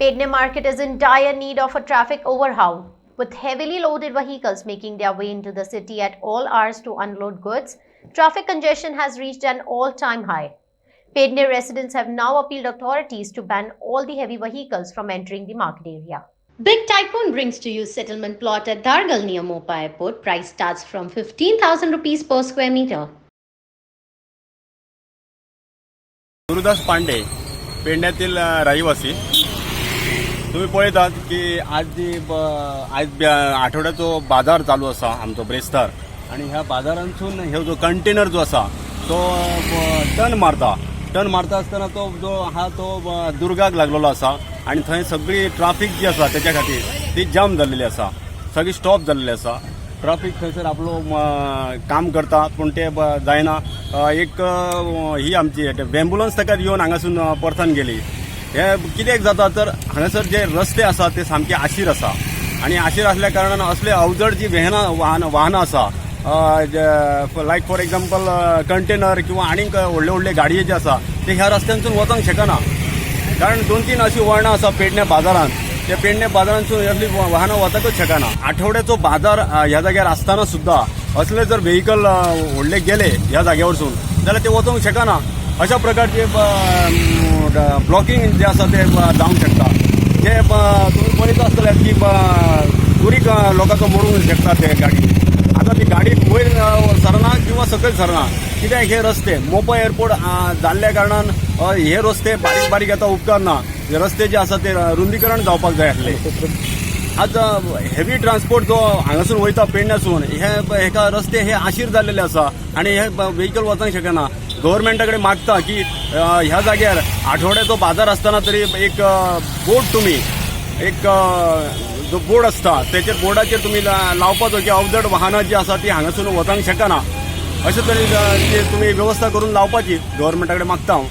Pedne market is in dire need of a traffic overhaul, with heavily loaded vehicles making their way into the city at all hours to unload goods. Traffic congestion has reached an all-time high. Pedne residents have now appealed authorities to ban all the heavy vehicles from entering the market area. Big Tycoon brings to you settlement plot at Dargal near Mopa Airport. Price starts from 15,000 rupees per square meter. Gurudas Pande पेडण्यातील रहिवासी तुम्ही पळयतात की आज आठवड्याचो बाजार चालू असा आमचो ब्रेस्तार आणि ह्या बाजारांतून हे जो कंटेनर जो असा तो टन मारता असताना तो जो हा तो दुर्गाक लागलेलो असा आणि थंय सगळी ट्राफिक जी असा त्याच्या खातीर ती जाम जाल्लेली असा सगळी स्टॉप जाल्लेली असा ट्राफिक थंयसर आपलो काम करता पूण ते जायना एक ही आमची एम्बुलन्स ताका येवन हांगासून परतन गेली हे कित्याक जाता तर हांगासर जे रस्ते आसा ते सामके आशीर आसा आणि आशीर असल्या कारणान असले अवजड जी वाहनां आसा लायक फॉर एग्जाम्पल कंटेनर किंवा आनीक व्हडले गाडये जे आसा ते ह्या रस्त्यांसून वचूंक शकना कारण 2-3 अशी वळणां आसा पेडणे बाजारांत त्या पेडणे बाजारांतून असली वाहनां वचूंकच शकना आठवड्याचो बाजार ह्या जाग्यार आसतना सुद्धा असले जर व्हेकल व्हडले गेले ह्या जाग्यावरसून जाल्यार ते वचूंक शकना अशा प्रकारचे ब्लॉकिंग जे आसा ते जावंक शकता जे तुम्ही पळयता आसतले की दुरीक लोकांचो मोडूंक शकता ते गाडी आता ती गाडी वयर सरना किंवा सकयल सरना कित्याक हे रस्ते मोपा एअरपोर्ट जाल्ल्या कारणान हे रस्ते बारीक येता उपकारना हे रस्ते जे आसा ते रुंदीकरण जावपाक जाय आसले आज हेवी ट्रान्सपोर्ट जो हांगासून वयता पेडण्यासून हेका रस्ते हे आशीर जाल्लेले आसा आणि हे व्हेकल वचूंक शकना गव्हर्मेंटा कडेन मागता की ह्या जाग्यार आठवड्याचो बाजार आसतना तरी एक बोर्ड तुमी एक जो बोर्ड असता त्याच्या बोर्डाचेर तुम्ही लावपाचो की अवजड वाहनां जी आसा ती हांगासून वचूंक शकना अशे तरेन ती तुम्ही व्यवस्था करून लावपाची गव्हर्मेंटा कडेन मागता हांव